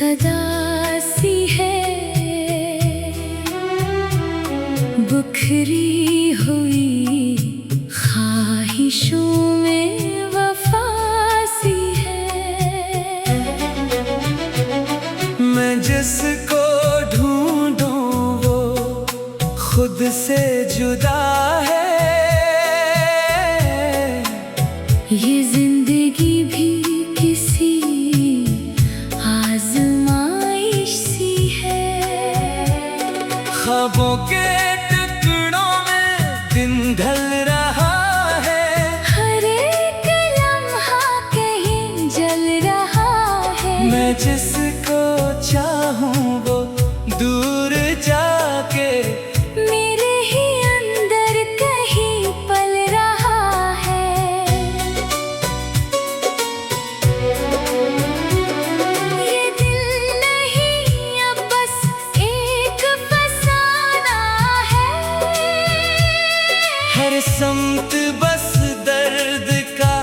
सदा सी है बुखरी हुई ख्वाहिशों में वफा सी है। मैं जिसको ढूंढूं वो खुद से जुदा है। ये जिंदगी भी किसी आजमाइश सी है। ख्वाबों के टुकड़ों में दिन ढल रहा है। हर एक लम्हा कहीं जल रहा है। मैं जिसको चाहूं वो दूर जाके मेरे ही अंदर कहीं पल रहा है। ये दिल नहीं अब बस एक फसाना है। हर समत बस दर्द का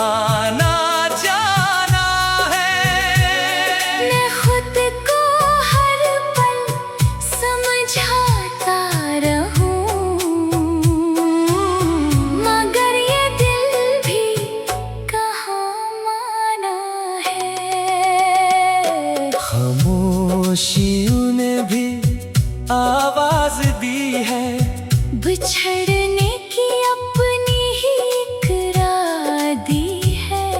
आना जाना है। मैं खुद को हर पल समझाता रहूं, मगर ये दिल भी कहाँ माना है। खामोशियों ने भी आवाज दी है। बिछड़ने की अपनी ही इकरार दी है।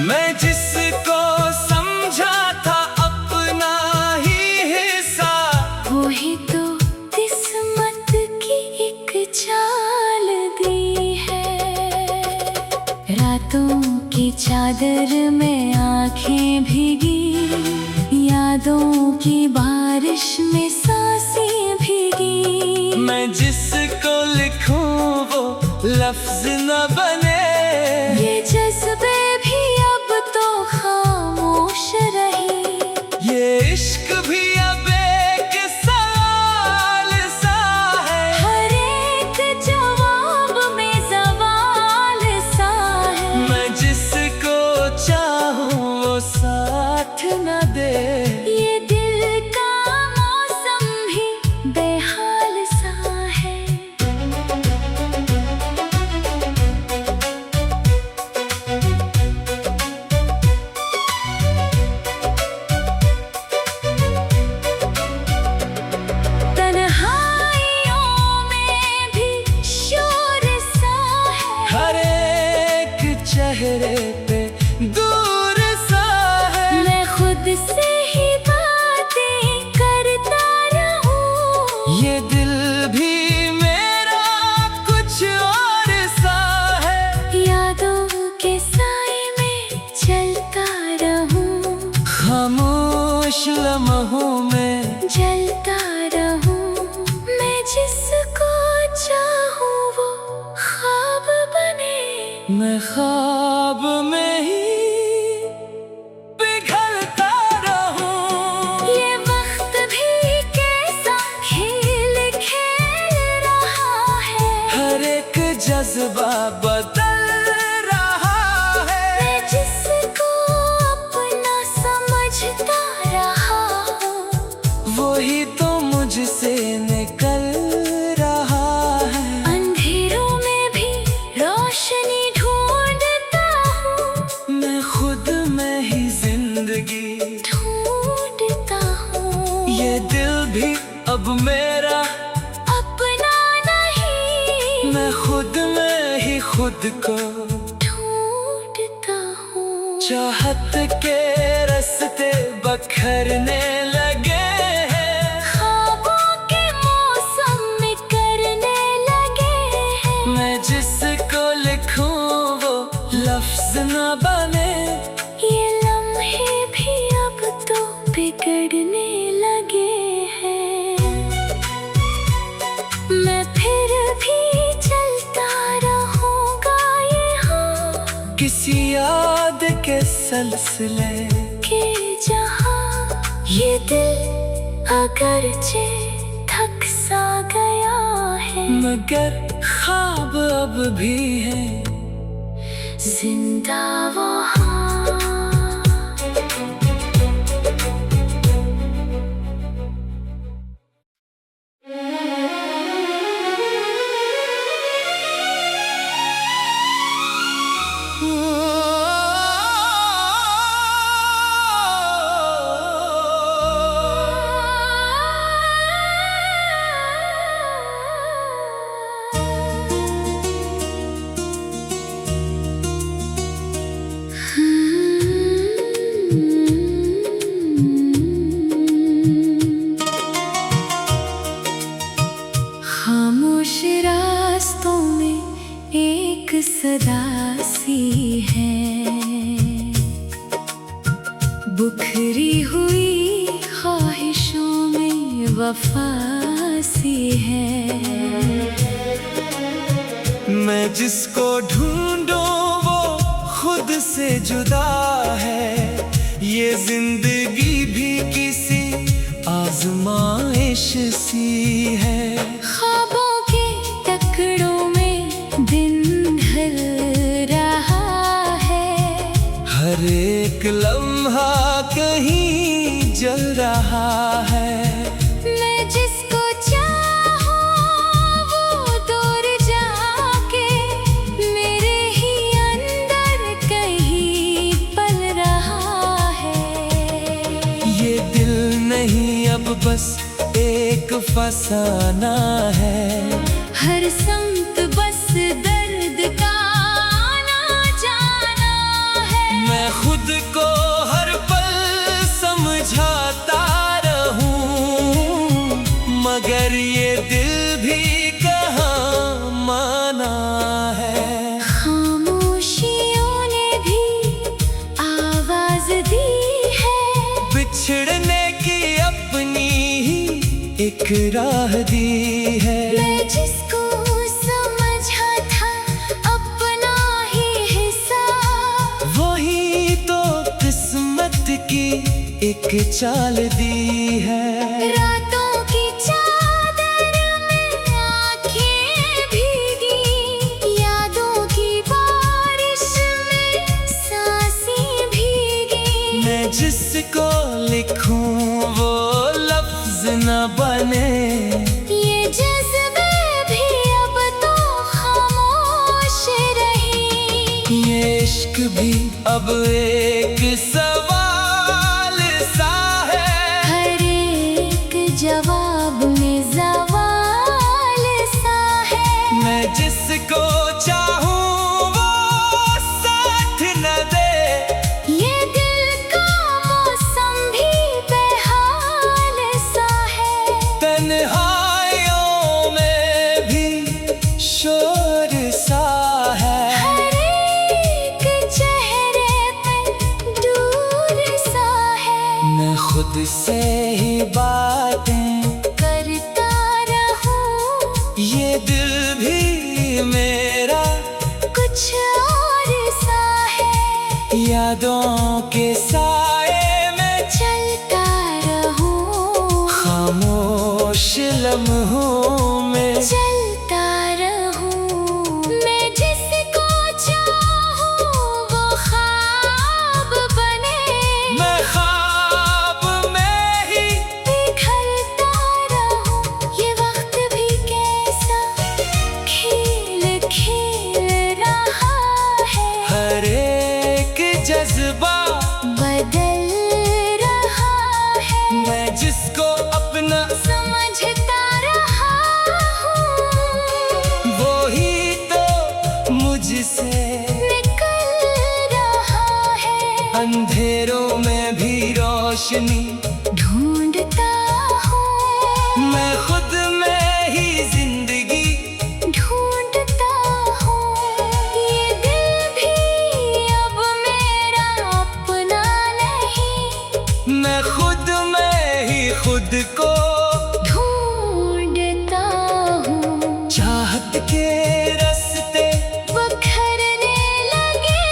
मैं जिसको समझा था अपना ही हिस्सा वो ही तो किस्मत की एक चाल दी है। रातों की चादर में आंखें भीगी, यादों की बारिश में सांसें भीगी। मैं जिसको लिखूं वो लफ्ज न बने। ये जज्बे भी अब तो खामोश रही। ये इश्क भी अब एक सवाल सा है। हर एक जवाब में सवाल सा है। मैं जिसको चाहूं वो साथ न दे। ये दिल का मौसम भी बेहाल सा है। तन्हाइयों में भी शोर सा है। हर एक चेहरे पे दूर सा है। मैं खुद से ही बातें करता रहूं, ये दिल भी मेरा कुछ और सा है। यादों के साए में चलता रहूं, खामोश लम्हों में जलता रहूं। मैं जिसको चाहूं वो ख्वाब बने। मैं ख्वाब में ही पिघलता रहूं। ये वक्त भी कैसा खेल खेल रहा है। हर एक जज्बा बदल रहा है। मैं जिसको अपना समझता रहा हूं, वही तो मुझसे निकल रहा है। अंधेरों में भी रोशनी ढूंढता हूँ, मैं खुद में ही जिंदगी ढूंढता हूँ। ये दिल भी अब मेरा अपना नहीं, मैं खुद में ही खुद को ढूंढता हूँ। चाहत के रास्ते बखरने लगे हैं। ख्वाबों के मौसम में करने लगे हैं। मैं जिसको लिखूं वो लफ्ज न बने। ये लम्हे भी अब तो बिगड़ने लगे हैं। मैं फिर भी चलता रहूंगा यहाँ किसी याद के सिलसिले के जहाँ। ये दिल अगरचे थक सा गया है, मगर ख्वाब अब भी है जिंदा वहाँ। उभरी हुई ख्वाहिशों में वफा सी है। मैं जिसको ढूंढूं वो खुद से जुदा है। ये जिंदगी भी किसी आजमाइश सी है। ख्वाबों के टकरों में दिन ढल रहा है। हर एक लम्हा कहीं जल रहा है। मैं जिसको चाहूं वो दूर जाके मेरे ही अंदर कहीं पल रहा है। ये दिल नहीं अब बस एक फसाना है। हर संत बस दर्द का आना जाना है। मैं खुद को हर पल समझाता रहूं, मगर ये दिल भी कहाँ माना है। खामोशियों ने भी आवाज दी है। बिछड़ने की अपनी ही एक राह दी है। मैं जिसको समझा था अपना ही हिस्सा, वही तो किस्मत की एक चाल दी है। रातों की चादर में आँखें भीगी, यादों की बारिश में सांसें भीगी। मैं जिसको लिखूं वो लफ्ज न बने। ये जज्बे भी अब तो खामोश रही। ये इश्क भी अब एक सवाल सा है। हर एक जवाब में सवाल सा है। मैं जिसको चाहूं वो साथ न दे। ये दिल का मौसम भी बेहाल सा है। तन्हाइयों में भी शोर सा है। हर एक चेहरे पे दूर सा है। मैं खुद से ही बातें करता रहूं, ये दिल भी मेरा कुछ और सा है। यादों के साए में चलता रहूं, खामोश लम्हों में चलता रहूं। मैं जिसको चाहूं वो ख्वाब बने। मैं ख्वाब में ही बिखरता रहूं। ये वक्त भी कैसा खेल खेल रहा है। हर एक जज्बा बदल रहा है। मैं जिसको अपना समझता रहा हूँ, वो ही तो मुझसे निकल रहा है। अंधेरों में भी रोशनी ढूंढता हूँ, मैं खुद में ही जिंदगी ढूंढता हूँ। ये दिल भी अब मेरा अपना नहीं। मैं खुद में ही खुद को ढूंढता हूँ। चाहत के रास्ते बिखरने लगे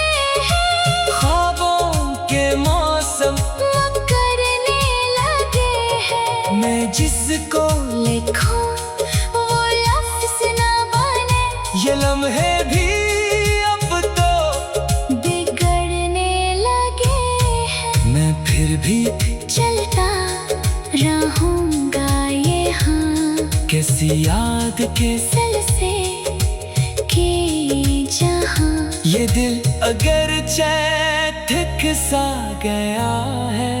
हैं। ख्वाबों के मौसम मुकरने लगे हैं। मैं जिसको लिखूं वो लफ्ज़ न बने। ये लम्हे भी अब तो बिगड़ने लगे हैं। मैं फिर भी चलता रहूंगा यहाँ, किसी याद के सिलसिले के जहाँ। ये दिल अगर चैन ठिक सा गया है।